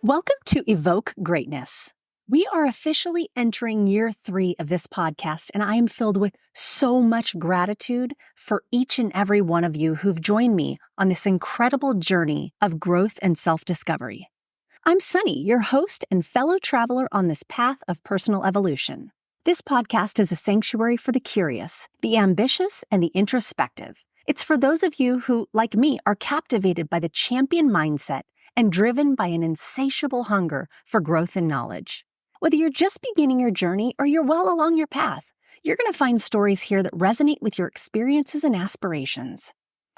Welcome to Evoke Greatness. We are officially entering year 3 of this podcast, and I am filled with so much gratitude for each and every one of you who've joined me on this incredible journey of growth and self-discovery. I'm Sonnie, your host and fellow traveler on this path of personal evolution. This podcast is a sanctuary for the curious, the ambitious, and the introspective. It's for those of you who, like me, are captivated by the champion mindset and driven by an insatiable hunger for growth and knowledge. Whether you're just beginning your journey or you're well along your path, you're going to find stories here that resonate with your experiences and aspirations.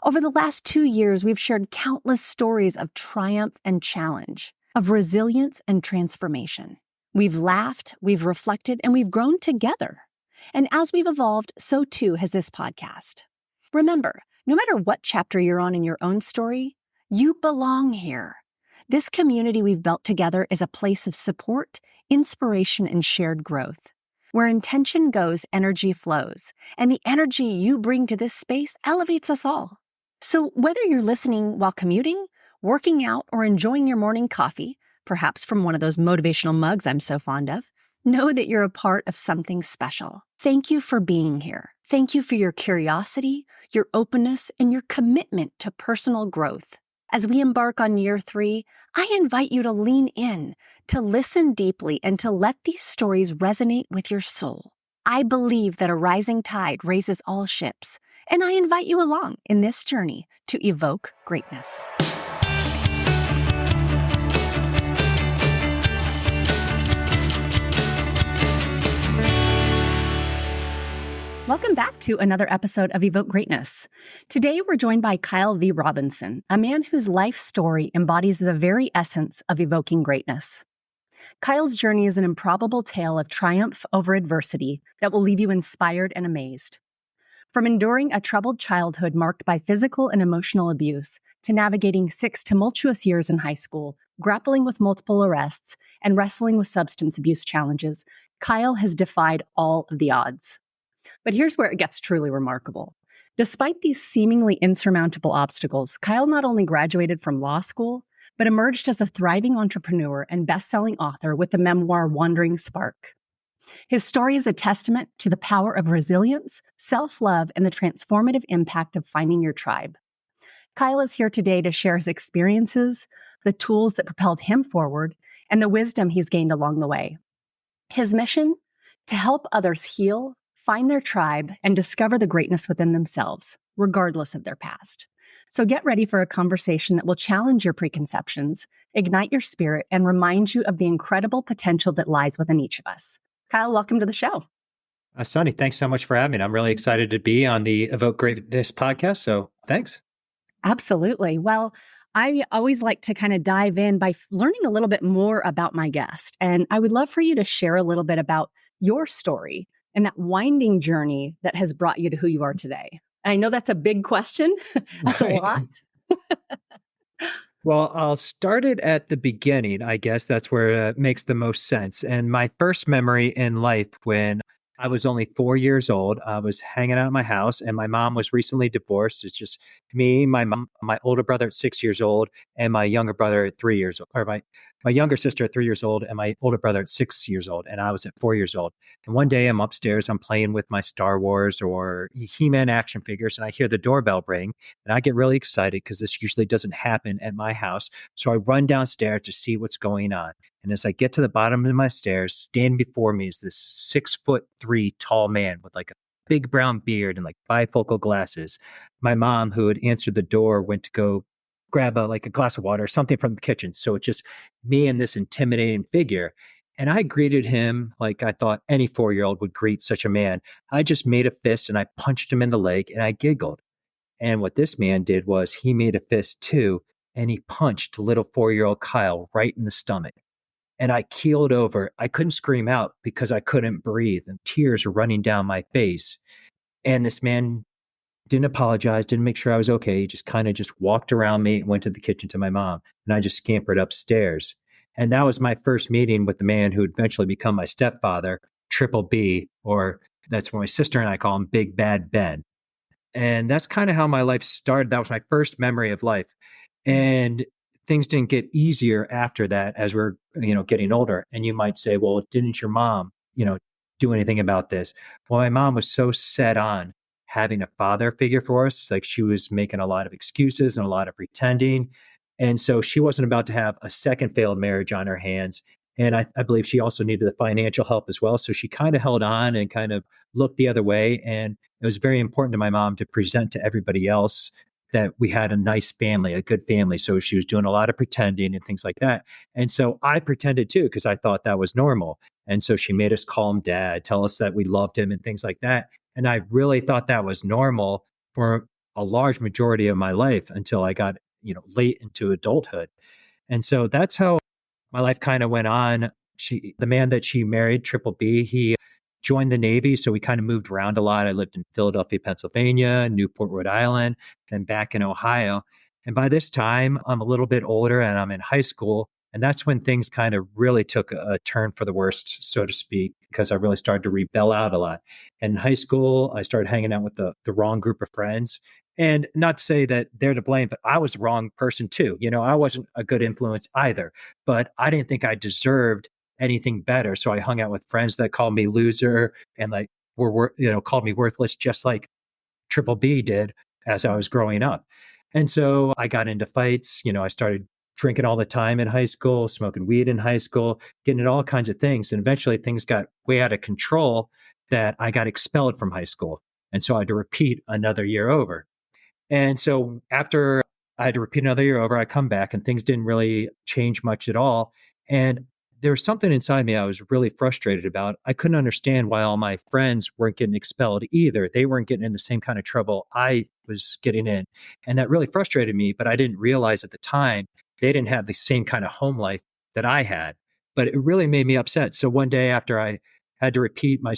Over the last 2 years, we've shared countless stories of triumph and challenge, of resilience and transformation. We've laughed, we've reflected, and we've grown together. And as we've evolved, so too has this podcast. Remember, no matter what chapter you're on in your own story, you belong here. This community we've built together is a place of support, inspiration, and shared growth. Where intention goes, energy flows, and the energy you bring to this space elevates us all. So whether you're listening while commuting, working out, or enjoying your morning coffee, perhaps from one of those motivational mugs I'm so fond of, know that you're a part of something special. Thank you for being here. Thank you for your curiosity, your openness, and your commitment to personal growth. As we embark on year 3, I invite you to lean in, to listen deeply, and to let these stories resonate with your soul. I believe that a rising tide raises all ships, and I invite you along in this journey to evoke greatness. Welcome back to another episode of Evoke Greatness. Today, we're joined by Kyle V. Robinson, a man whose life story embodies the very essence of evoking greatness. Kyle's journey is an improbable tale of triumph over adversity that will leave you inspired and amazed. From enduring a troubled childhood marked by physical and emotional abuse, to navigating 6 tumultuous years in high school, grappling with multiple arrests, and wrestling with substance abuse challenges, Kyle has defied all of the odds. But here's where it gets truly remarkable. Despite these seemingly insurmountable obstacles, Kyle not only graduated from law school, but emerged as a thriving entrepreneur and bestselling author with the memoir Wandering Spark. His story is a testament to the power of resilience, self-love, and the transformative impact of finding your tribe. Kyle is here today to share his experiences, the tools that propelled him forward, and the wisdom he's gained along the way. His mission? To help others heal, find their tribe, and discover the greatness within themselves, regardless of their past. So get ready for a conversation that will challenge your preconceptions, ignite your spirit, and remind you of the incredible potential that lies within each of us. Kyle, welcome to the show. Sonnie, thanks so much for having me. I'm really excited to be on the Evoke Greatness podcast, so thanks. Absolutely. Well, I always like to kind of dive in by learning a little bit more about my guest, and I would love for you to share a little bit about your story and that winding journey that has brought you to who you are today. And I know that's a big question. That's Right. a lot. Well, I'll start it at the beginning. I guess that's where it makes the most sense. And my first memory in life when I was only 4 years old, I was hanging out at my house and my mom was recently divorced. It's just me, my mom, my older brother at 6 years old, and my younger brother at 3 years old, or my younger sister at 3 years old, and my older brother at 6 years old. And I was at 4 years old. And one day I'm upstairs, I'm playing with my Star Wars or He-Man action figures, and I hear the doorbell ring. And I get really excited because this usually doesn't happen at my house. So I run downstairs to see what's going on. And as I get to the bottom of my stairs, standing before me is this 6'3" tall man with like a big brown beard and like bifocal glasses. My mom, who had answered the door, went to go grab a glass of water or something from the kitchen. So it's just me and this intimidating figure. And I greeted him like I thought any 4-year-old would greet such a man. I just made a fist and I punched him in the leg and I giggled. And what this man did was he made a fist too, and he punched little 4-year-old Kyle right in the stomach. And I keeled over. I couldn't scream out because I couldn't breathe and tears were running down my face. And this man didn't apologize, didn't make sure I was okay. He just kind of just walked around me and went to the kitchen to my mom. And I just scampered upstairs. And that was my first meeting with the man who would eventually become my stepfather, Triple B, or that's what my sister and I call him, Big Bad Ben. And that's kind of how my life started. That was my first memory of life. And things didn't get easier after that as we're, getting older. And you might say, well, didn't your mom, do anything about this? Well, my mom was so set on having a father figure for us. Like she was making a lot of excuses and a lot of pretending. And so she wasn't about to have a second failed marriage on her hands. And I believe she also needed the financial help as well. So she kind of held on and kind of looked the other way. And it was very important to my mom to present to everybody else that we had a nice family, a good family. So she was doing a lot of pretending and things like that. And so I pretended too, because I thought that was normal. And so she made us call him dad, tell us that we loved him and things like that. And I really thought that was normal for a large majority of my life until I got, late into adulthood. And so that's how my life kind of went on. The man that she married, Triple B, he joined the Navy. So we kind of moved around a lot. I lived in Philadelphia, Pennsylvania, Newport, Rhode Island, then back in Ohio. And by this time, I'm a little bit older and I'm in high school. And that's when things kind of really took a turn for the worst, so to speak, because I really started to rebel out a lot. And in high school, I started hanging out with the wrong group of friends. And not to say that they're to blame, but I was the wrong person too. I wasn't a good influence either, but I didn't think I deserved anything better. So I hung out with friends that called me loser and like called me worthless, just like Triple B did as I was growing up. And so I got into fights. I started drinking all the time in high school, smoking weed in high school, getting into all kinds of things. And eventually things got way out of control that I got expelled from high school. And so I had to repeat another year over. And so after I had to repeat another year over, I come back and things didn't really change much at all. And there was something inside me I was really frustrated about. I couldn't understand why all my friends weren't getting expelled either. They weren't getting in the same kind of trouble I was getting in. And that really frustrated me, but I didn't realize at the time they didn't have the same kind of home life that I had. But it really made me upset. So one day after I had to repeat my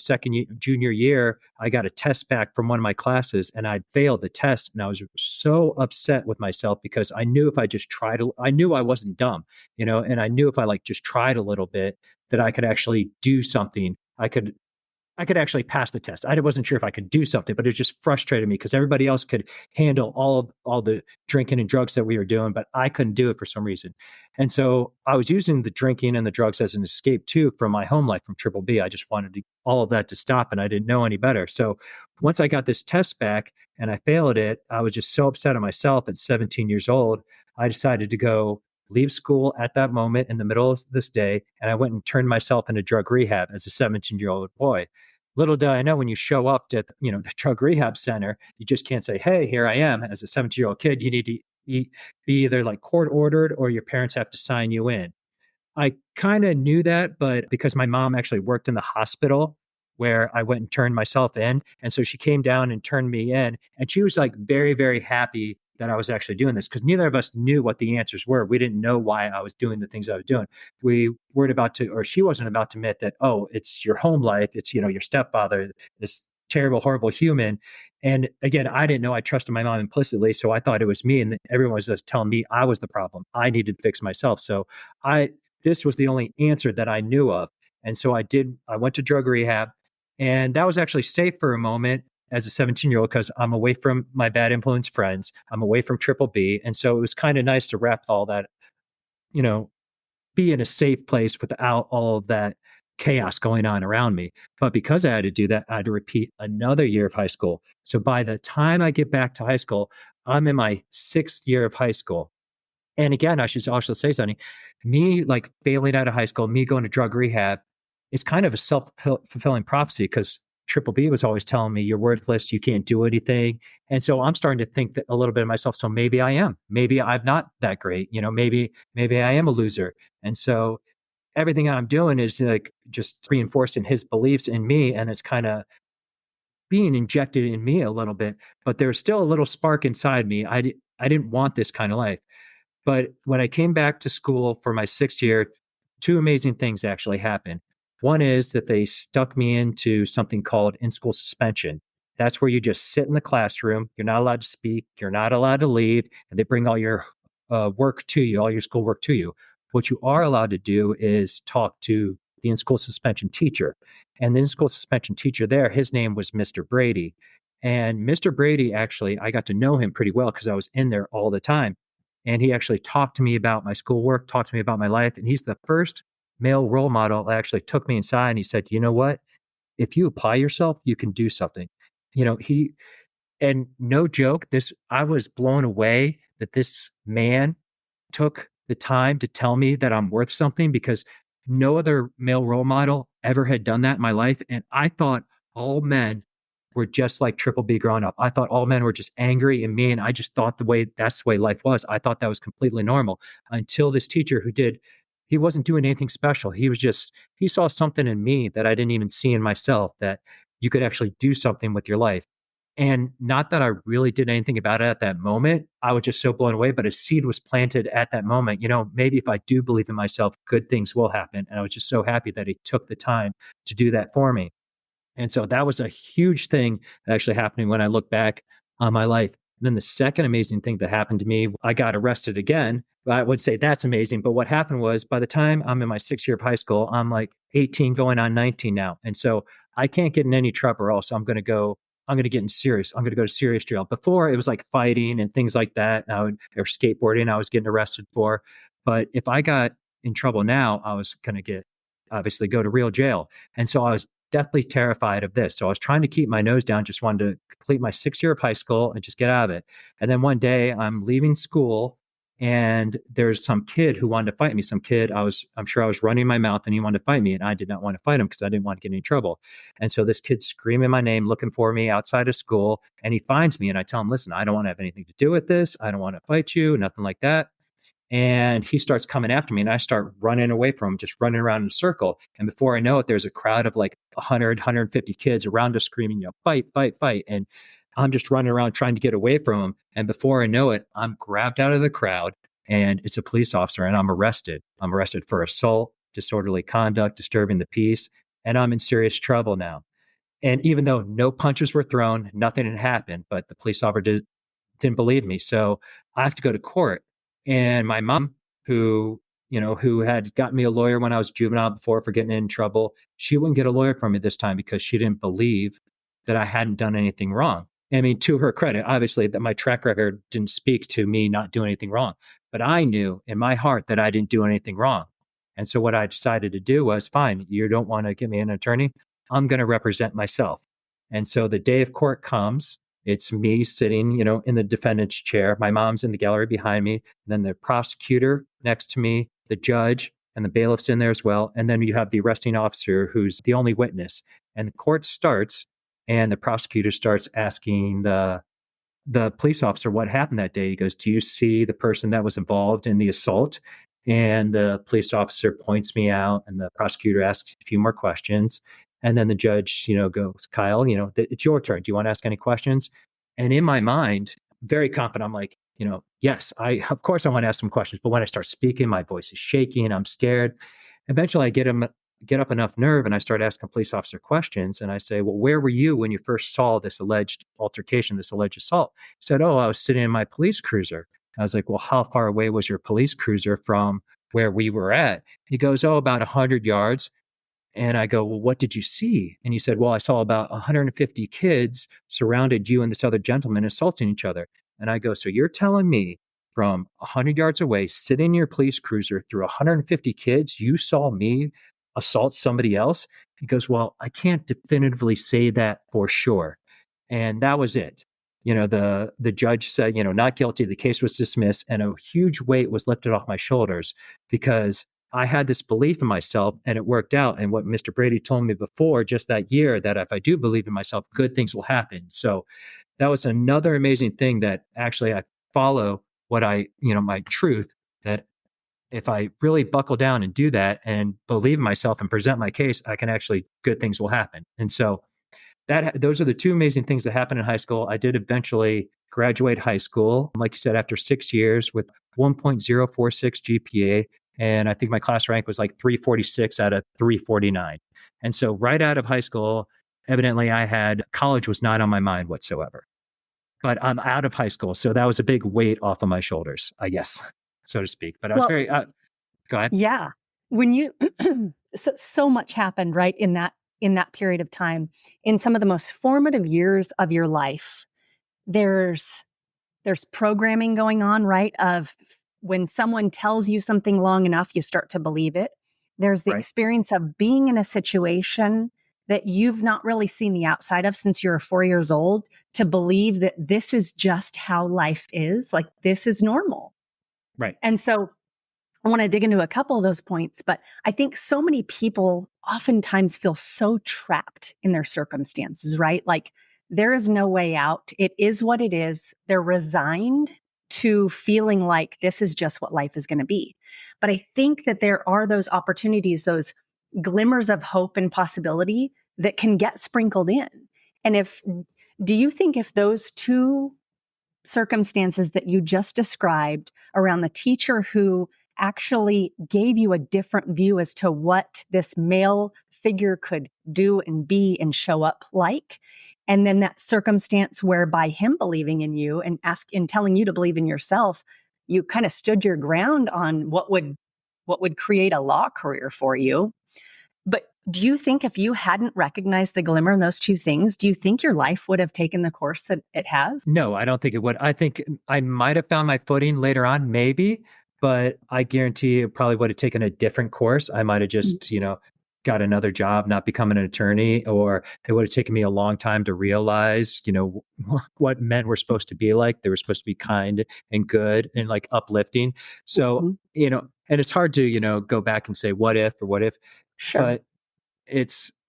junior year, I got a test back from one of my classes and I'd failed the test. And I was so upset with myself because I knew if I just tried, I knew I wasn't dumb, and I knew if I like just tried a little bit that I could actually do something. I could actually pass the test. I wasn't sure if I could do something, but it just frustrated me because everybody else could handle all the drinking and drugs that we were doing, but I couldn't do it for some reason. And so I was using the drinking and the drugs as an escape too from my home life from Triple B. I just wanted all of that to stop, and I didn't know any better. So once I got this test back and I failed it, I was just so upset at myself at 17 years old. I decided to go leave school at that moment in the middle of this day, and I went and turned myself into drug rehab as a 17-year-old boy. Little did I know when you show up at the drug rehab center, you just can't say, "Hey, here I am." As a 17-year-old kid, you need to be either like court ordered or your parents have to sign you in. I kind of knew that, but because my mom actually worked in the hospital where I went and turned myself in. And so she came down and turned me in. And she was like very, very happy that I was actually doing this because neither of us knew what the answers were. We didn't know why I was doing the things I was doing. We weren't about to, or she wasn't about to admit that, oh, it's your home life. It's, your stepfather, this terrible, horrible human. And again, I didn't know. I trusted my mom implicitly. So I thought it was me. And everyone was just telling me I was the problem. I needed to fix myself. So this was the only answer that I knew of. And so I went to drug rehab, and that was actually safe for a moment as a 17-year-old because I'm away from my bad influence friends. I'm away from Triple B. And so it was kind of nice to wrap all that, you know, be in a safe place without all of that chaos going on around me. But because I had to do that, I had to repeat another year of high school. So by the time I get back to high school, I'm in my 6th year of high school. And again, I should also say something. Me like failing out of high school, me going to drug rehab, it's kind of a self-fulfilling prophecy because Triple B was always telling me you're worthless, you can't do anything. And so I'm starting to think that a little bit of myself. So maybe I am. Maybe I'm not that great. Maybe I am a loser. And so everything I'm doing is like just reinforcing his beliefs in me. And it's kind of being injected in me a little bit. But there's still a little spark inside me. I didn't want this kind of life. But when I came back to school for my 6th year, 2 amazing things actually happened. One is that they stuck me into something called in-school suspension. That's where you just sit in the classroom. You're not allowed to speak. You're not allowed to leave. And they bring all your work to you, all your schoolwork to you. What you are allowed to do is talk to the in-school suspension teacher. And the in-school suspension teacher there, his name was Mr. Brady. And Mr. Brady, actually, I got to know him pretty well because I was in there all the time. And he actually talked to me about my schoolwork, talked to me about my life. And he's the first male role model that actually took me inside and he said, you know what? If you apply yourself, you can do something. He, and no joke, I was blown away that this man took the time to tell me that I'm worth something because no other male role model ever had done that in my life. And I thought all men were just like Triple B growing up. I thought all men were just angry and mean. I just thought that's the way life was. I thought that was completely normal until this teacher he wasn't doing anything special. He saw something in me that I didn't even see in myself, that you could actually do something with your life. And not that I really did anything about it at that moment. I was just so blown away, but a seed was planted at that moment. Maybe if I do believe in myself, good things will happen. And I was just so happy that he took the time to do that for me. And so that was a huge thing actually happening when I look back on my life. And then the second amazing thing that happened to me, I got arrested again. I would say that's amazing. But what happened was by the time I'm in my 6th year of high school, I'm like 18 going on 19 now. And so I can't get in any trouble or else I'm going to get in serious. I'm going to go to serious jail. Before it was like fighting and things like that. Or skateboarding, I was getting arrested for. But if I got in trouble now, I was going to obviously go to real jail. And so I was deathly terrified of this. So I was trying to keep my nose down, just wanted to complete my 6th year of high school and just get out of it. And then one day I'm leaving school and there's some kid who wanted to fight me. Some kid, I'm sure I was running my mouth and he wanted to fight me and I did not want to fight him because I didn't want to get in any trouble. And so this kid's screaming my name, looking for me outside of school, and he finds me and I tell him, listen, I don't want to have anything to do with this. I don't want to fight you, nothing like that. And he starts coming after me and I start running away from him, just running around in a circle. And before I know it, there's a crowd of like 100, 150 kids around us screaming, fight, fight, fight. And I'm just running around trying to get away from him. And before I know it, I'm grabbed out of the crowd and it's a police officer and I'm arrested. I'm arrested for assault, disorderly conduct, disturbing the peace, and I'm in serious trouble now. And even though no punches were thrown, nothing had happened, but the police officer didn't believe me. So I have to go to court. And my mom, who had gotten me a lawyer when I was juvenile before for getting in trouble, she wouldn't get a lawyer from me this time because she didn't believe that I hadn't done anything wrong. I mean, to her credit, obviously, that my track record didn't speak to me not doing anything wrong. But I knew in my heart that I didn't do anything wrong. And so what I decided to do was, fine, you don't want to get me an attorney. I'm going to represent myself. And so the day of court comes. It's me sitting, in the defendant's chair. My mom's in the gallery behind me. And then the prosecutor next to me, the judge, and the bailiff's in there as well. And then you have the arresting officer who's the only witness. And the court starts, and the prosecutor starts asking the police officer what happened that day. He goes, do you see the person that was involved in the assault? And the police officer points me out, and the prosecutor asks a few more questions. And then the judge, goes, Kyle, it's your turn. Do you want to ask any questions? And in my mind, very confident, I'm like, yes, of course I want to ask some questions. But when I start speaking, my voice is shaking. I'm scared. Eventually I get up enough nerve and I start asking police officer questions. And I say, well, where were you when you first saw this alleged altercation, this alleged assault? He said, oh, I was sitting in my police cruiser. I was like, well, how far away was your police cruiser from where we were at? He goes, oh, about 100 yards. And I go, well, what did you see? And he said, well, I saw about 150 kids surrounded you and this other gentleman assaulting each other. And I go, so you're telling me from 100 yards away, sitting in your police cruiser through 150 kids, you saw me assault somebody else? He goes, well, I can't definitively say that for sure. And that was it. The judge said, not guilty. The case was dismissed and a huge weight was lifted off my shoulders because I had this belief in myself and it worked out. And what Mr. Brady told me before just that year, that if I do believe in myself, good things will happen. So that was another amazing thing that actually I follow my truth, that if I really buckle down and do that and believe in myself and present my case, good things will happen. And so those are the two amazing things that happened in high school. I did eventually graduate high school, like you said, after 6 years with 1.046 GPA. And I think my class rank was like 346 out of 349. And so right out of high school, evidently college was not on my mind whatsoever. But I'm out of high school. So that was a big weight off of my shoulders, I guess, so to speak. But I was go ahead. Yeah. When you, so much happened, right, in that period of time, in some of the most formative years of your life. There's There's programming going on, right? Of when someone tells you something long enough, you start to believe it. There's the Right. experience of being in a situation that you've not really seen the outside of since you were 4 years old to believe that this is just how life is, like this is normal. Right. And so I want to dig into a couple of those points, but I think so many people oftentimes feel so trapped in their circumstances, right? Like there is no way out. It is what it is. They're resigned to feeling like this is just what life is going to be. But I think that there are those opportunities, those glimmers of hope and possibility that can get sprinkled in. And do you think if those two circumstances that you just described around the teacher who actually gave you a different view as to what this male figure could do and be and show up like, and then that circumstance where by him believing in you and telling you to believe in yourself, you kind of stood your ground on what would create a law career for you. But do you think if you hadn't recognized the glimmer in those two things, do you think your life would have taken the course that it has? No, I don't think it would. I think I might have found my footing later on, maybe, but I guarantee it probably would have taken a different course. I might have just, got another job, not become an attorney, or it would have taken me a long time to realize, what men were supposed to be like. They were supposed to be kind and good and like uplifting. So, Mhm. and it's hard to, go back and say what if or what if, Sure. but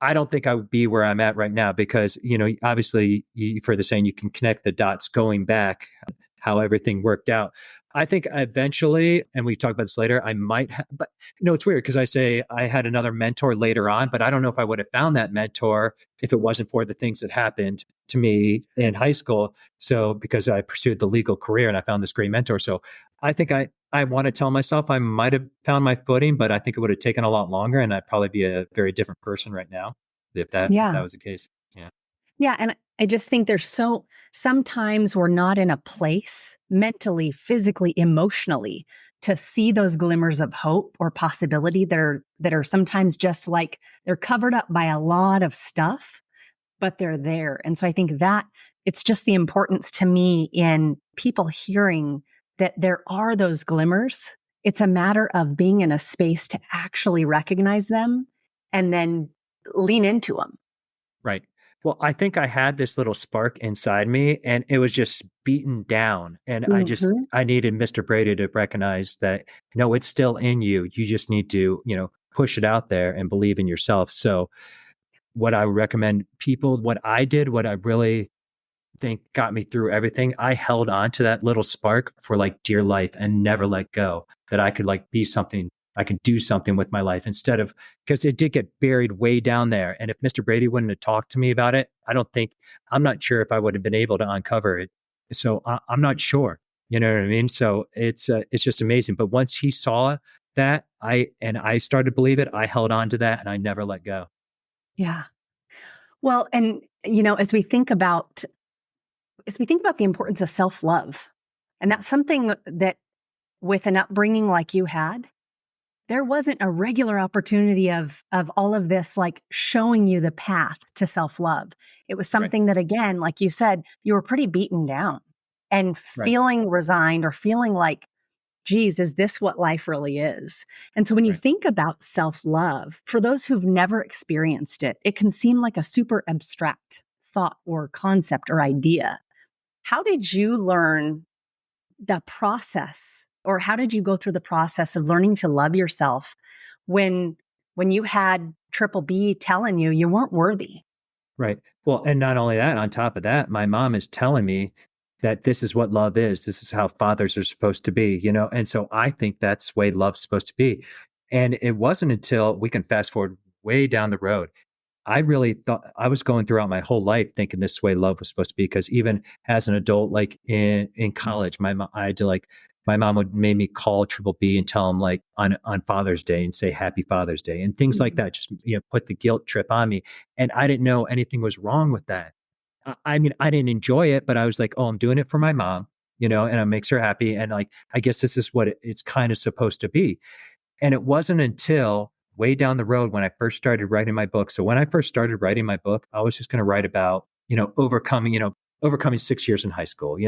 I don't think I would be where I'm at right now because, obviously you've heard the saying, you can connect the dots going back, how everything worked out. I think eventually, and we talk about this later, I might have, but it's weird because I say I had another mentor later on, but I don't know if I would have found that mentor if it wasn't for the things that happened to me in high school. So because I pursued the legal career and I found this great mentor. So I think I want to tell myself I might have found my footing, but I think it would have taken a lot longer and I'd probably be a very different person right now if that Yeah. was the case. Yeah. Yeah. And I just think sometimes we're not in a place mentally, physically, emotionally to see those glimmers of hope or possibility that are sometimes just like they're covered up by a lot of stuff, but they're there. And so I think that it's just the importance to me in people hearing that there are those glimmers. It's a matter of being in a space to actually recognize them and then lean into them. Right. Well, I think I had this little spark inside me and it was just beaten down. And Mhm. I needed Mr. Brady to recognize that, no, it's still in you. You just need to, push it out there and believe in yourself. So, what I would recommend people, what I did, what I really think got me through everything, I held on to that little spark for like dear life and never let go. That I could like be something, I could do something with my life instead of, because it did get buried way down there. And if Mr. Brady wouldn't have talked to me about it, I'm not sure if I would have been able to uncover it. So I'm not sure. You know what I mean? So it's just amazing. But once he saw that, I started to believe it, I held on to that and I never let go. Yeah. Well, and as we think about the importance of self-love, and that's something that with an upbringing like you had, there wasn't a regular opportunity of all of this like showing you the path to self-love. It was Right. something that again, like you said, you were pretty beaten down and Right. feeling resigned or feeling like, geez, is this what life really is? And so when you Right. think about self-love, for those who've never experienced it, it can seem like a super abstract thought or concept or idea. How did you learn the process, or how did you go through the process of learning to love yourself when you had triple B telling you you weren't worthy? Right. Well, and not only that, on top of that, my mom is telling me that this is what love is. This is how fathers are supposed to be, And so I think that's the way love's supposed to be. And it wasn't until we can fast forward way down the road. I really thought I was going throughout my whole life thinking this way love was supposed to be. Because even as an adult, like in college, I had to like my mom would make me call Triple B and tell him like on Father's Day and say Happy Father's Day and things like Mhm. that. Just put the guilt trip on me, and I didn't know anything was wrong with that. I mean, I didn't enjoy it, but I was like, oh, I'm doing it for my mom, and it makes her happy, and like I guess this is what it's kind of supposed to be. And it wasn't until way down the road when I first started writing my book. So when I first started writing my book, I was just going to write about, overcoming, overcoming 6 years in high school,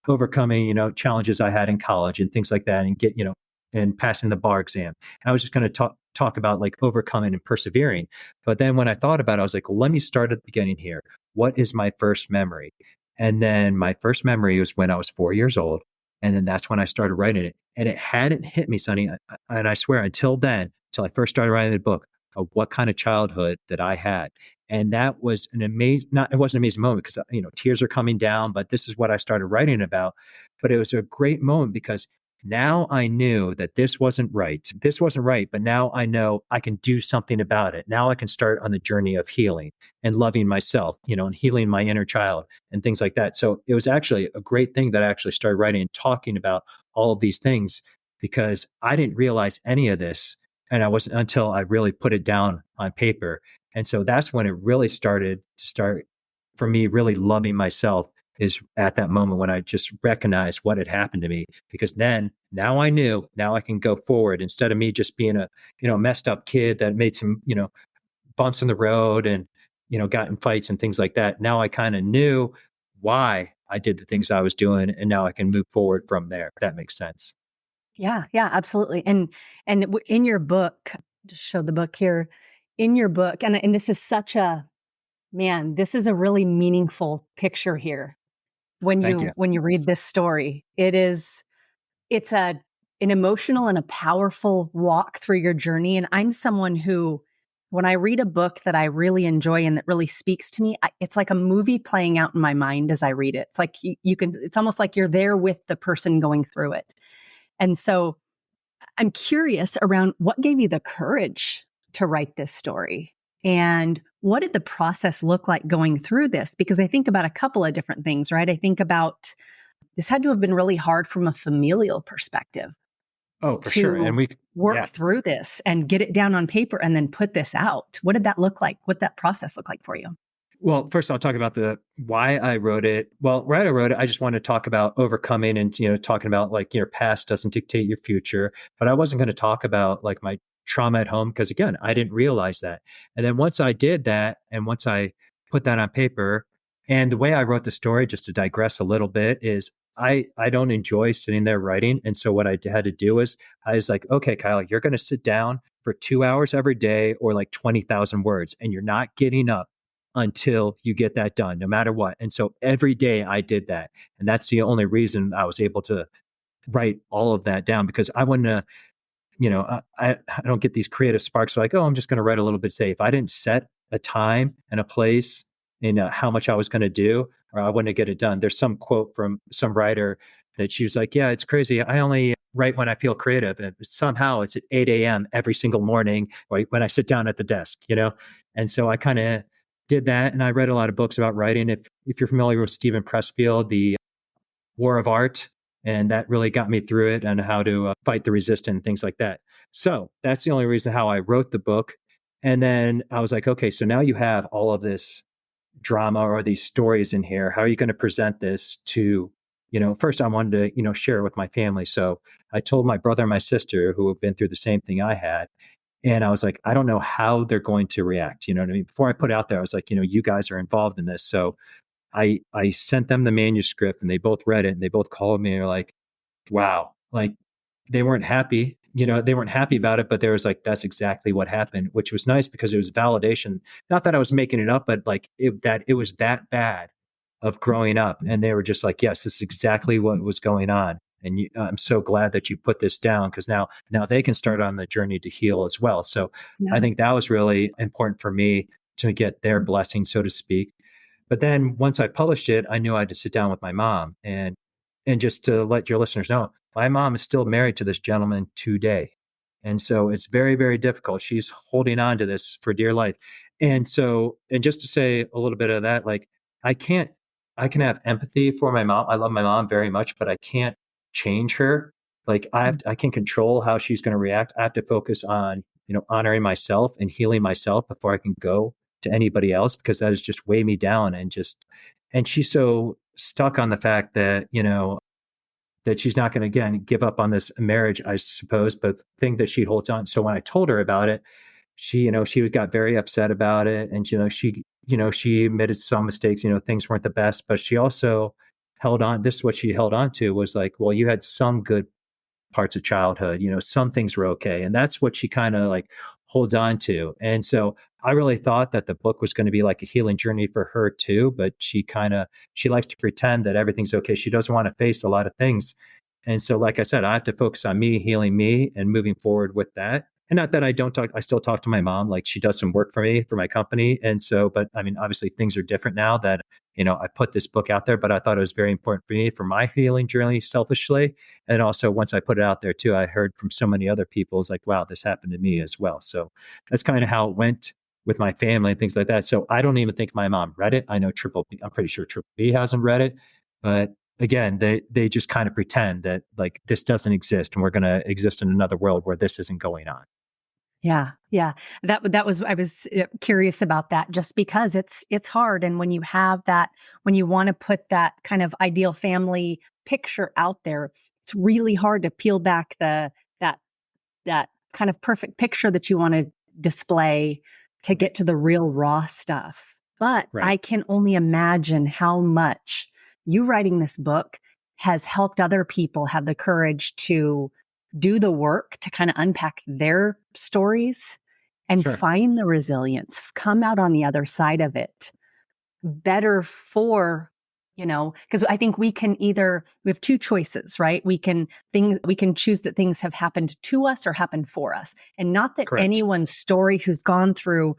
overcoming, challenges I had in college and things like that, and and passing the bar exam. And I was just going to talk about like overcoming and persevering. But then when I thought about it, I was like, well, let me start at the beginning here. What is my first memory? And then my first memory was when I was 4 years old. And then that's when I started writing it. And it hadn't hit me, Sonny. And I swear, until then, until I first started writing the book, of what kind of childhood that I had. And that was an amazing, not, it wasn't an amazing moment because, tears are coming down, but this is what I started writing about. But it was a great moment because now I knew that this wasn't right. This wasn't right, but now I know I can do something about it. Now I can start on the journey of healing and loving myself, and healing my inner child and things like that. So it was actually a great thing that I actually started writing and talking about all of these things because I didn't realize any of this. And I wasn't until I really put it down on paper. And so that's when it really started for me, really loving myself is at that moment when I just recognized what had happened to me, because now I knew, now I can go forward instead of me just being a, messed up kid that made some, bumps in the road and, got in fights and things like that. Now I kind of knew why I did the things I was doing. And now I can move forward from there. If that makes sense. Yeah, yeah, absolutely. And in your book, just show the book here. In your book, and this is such a man, this is a really meaningful picture here. When Thank you. you read this story, it's an emotional and a powerful walk through your journey. And I'm someone who, when I read a book that I really enjoy and that really speaks to me, it's like a movie playing out in my mind as I read it. It's like you can. It's almost like you're there with the person going through it. And so I'm curious around what gave you the courage to write this story, and what did the process look like going through this? Because I think about a couple of different things, right? I think about this had to have been really hard from a familial perspective Oh, for sure. And to work yeah. through this and get it down on paper and then put this out. What did that look like? What that process look like for you? Well, first I'll talk about the why I wrote it. Well, right, I wrote it, I just wanted to talk about overcoming and, talking about like your past doesn't dictate your future. But I wasn't going to talk about like my trauma at home because again, I didn't realize that. And then once I did that, and once I put that on paper, and the way I wrote the story, just to digress a little bit, is I don't enjoy sitting there writing. And so what I had to do is I was like, okay, Kyle, you're going to sit down for 2 hours every day or like 20,000 words, and you're not getting up until you get that done, no matter what. And so every day I did that. And that's the only reason I was able to write all of that down, because I wouldn't have, I don't get these creative sparks like, oh, I'm just going to write a little bit today. If I didn't set a time and a place and how much I was going to do, or I wouldn't get it done. There's some quote from some writer that she was like, yeah, it's crazy. I only write when I feel creative. And somehow it's at 8 a.m. every single morning, right, when I sit down at the desk, And so I kind of did that. And I read a lot of books about writing. If you're familiar with Stephen Pressfield, the War of Art, and that really got me through it and how to fight the resistance and things like that. So that's the only reason how I wrote the book. And then I was like, okay, so now you have all of this drama or these stories in here. How are you going to present this to, first I wanted to, share it with my family. So I told my brother and my sister who have been through the same thing I had. And I was like, I don't know how they're going to react. You know what I mean? Before I put it out there, I was like, you guys are involved in this. So I sent them the manuscript and they both read it and they both called me and were like, wow, like they weren't happy, they weren't happy about it, but there was like, that's exactly what happened, which was nice because it was validation. Not that I was making it up, but like that it was that bad of growing up. And they were just like, yes, this is exactly what was going on. And I'm so glad that you put this down because now they can start on the journey to heal as well. So I Yeah. think that was really important for me to get their blessing, so to speak. But then once I published it, I knew I had to sit down with my mom and just to let your listeners know, my mom is still married to this gentleman today. And so it's very, very difficult. She's holding on to this for dear life. And so, and just to say a little bit of that, like I can't, I can have empathy for my mom. I love my mom very much, but I can't change her. Like I can control how she's going to react. I have to focus on, honoring myself and healing myself before I can go to anybody else, because that has just weighed me down and she's so stuck on the fact that, that she's not going to again give up on this marriage, I suppose, but think that she holds on. So when I told her about it, she got very upset about it. And, she she admitted some mistakes, things weren't the best, but she also held on. This is what she held on to was like, well, you had some good parts of childhood, some things were okay. And that's what she kind of like holds on to. And so I really thought that the book was going to be like a healing journey for her too, but she likes to pretend that everything's okay. She doesn't want to face a lot of things. And so, like I said, I have to focus on me, healing me, and moving forward with that. And not that I don't talk, I still talk to my mom. Like she does some work for me, for my company. And so, but I mean, obviously things are different now that, I put this book out there, but I thought it was very important for me for my healing journey selfishly. And also, once I put it out there too, I heard from so many other people, it's like, wow, this happened to me as well. So that's kind of how it went with my family and things like that. So I don't even think my mom read it. I know Triple B, I'm pretty sure Triple B hasn't read it, but again, they just kind of pretend that like this doesn't exist and we're going to exist in another world where this isn't going on. Yeah, yeah. That was I was curious about that just because it's hard, and when you have that, when you want to put that kind of ideal family picture out there, it's really hard to peel back that that kind of perfect picture that you want to display to get to the real raw stuff. But Right. I can only imagine how much you writing this book has helped other people have the courage to do the work to kind of unpack their stories and Sure. find the resilience, come out on the other side of it better for, because I think we have two choices, right? We can choose that things have happened to us or happened for us. And not that Correct. anyone's story who's gone through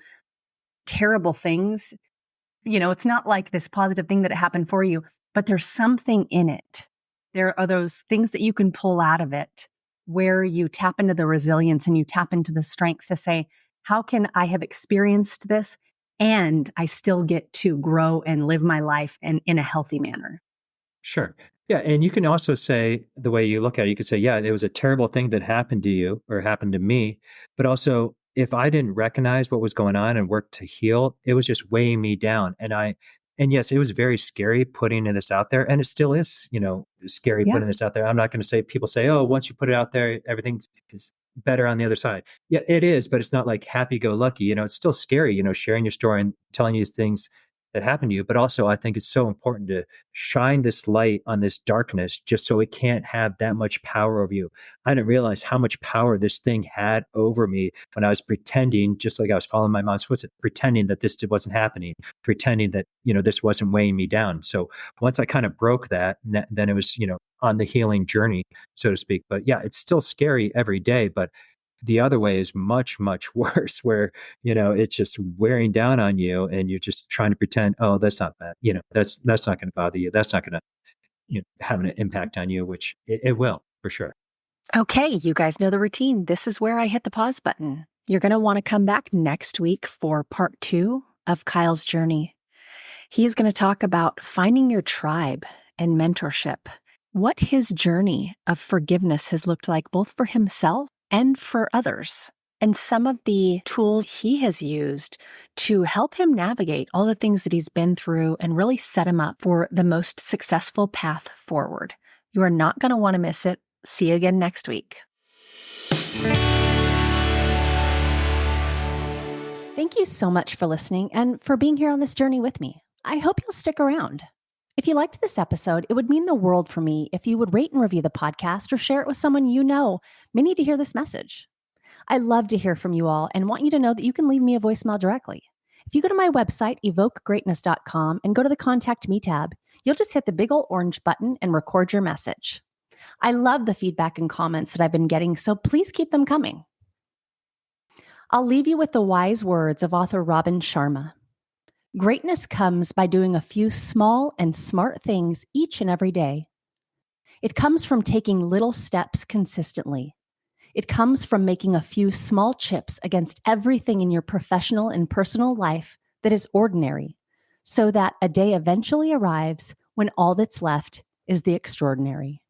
terrible things, it's not like this positive thing that it happened for you, but there's something in it. There are those things that you can pull out of it where you tap into the resilience and you tap into the strength to say, how can I have experienced this and I still get to grow and live my life in a healthy manner? Sure. Yeah. And you can also say the way you look at it, you could say, yeah, there was a terrible thing that happened to you or happened to me. But also, if I didn't recognize what was going on and work to heal, it was just weighing me down. And yes, it was very scary putting this out there. And it still is, scary Yeah. putting this out there. I'm not going to say, people say, oh, once you put it out there, everything is better on the other side. Yeah, it is, but it's not like happy go lucky. It's still scary, sharing your story and telling you things that happen to you. But also, I think it's so important to shine this light on this darkness just so it can't have that much power over you. I didn't realize how much power this thing had over me when I was pretending, just like I was following my mom's footsteps, pretending that this wasn't happening, pretending that, this wasn't weighing me down. So once I kind of broke that, then it was, on the healing journey, so to speak. But yeah, it's still scary every day, but the other way is much, much worse, where, it's just wearing down on you and you're just trying to pretend, oh, that's not bad. That's not going to bother you. That's not going to, have an impact on you, which it will for sure. Okay, you guys know the routine. This is where I hit the pause button. You're going to want to come back next week for part 2 of Kyle's journey. He is going to talk about finding your tribe and mentorship, what his journey of forgiveness has looked like both for himself and for others, and some of the tools he has used to help him navigate all the things that he's been through and really set him up for the most successful path forward. You are not going to want to miss it. See you again next week. Thank you so much for listening and for being here on this journey with me. I hope you'll stick around. If you liked this episode, it would mean the world for me if you would rate and review the podcast or share it with someone you know may need to hear this message. I love to hear from you all and want you to know that you can leave me a voicemail directly. If you go to my website, evokegreatness.com, and go to the Contact Me tab, you'll just hit the big old orange button and record your message. I love the feedback and comments that I've been getting, so please keep them coming. I'll leave you with the wise words of author Robin Sharma. Greatness comes by doing a few small and smart things each and every day. It comes from taking little steps consistently. It comes from making a few small chips against everything in your professional and personal life that is ordinary, so that a day eventually arrives when all that's left is the extraordinary.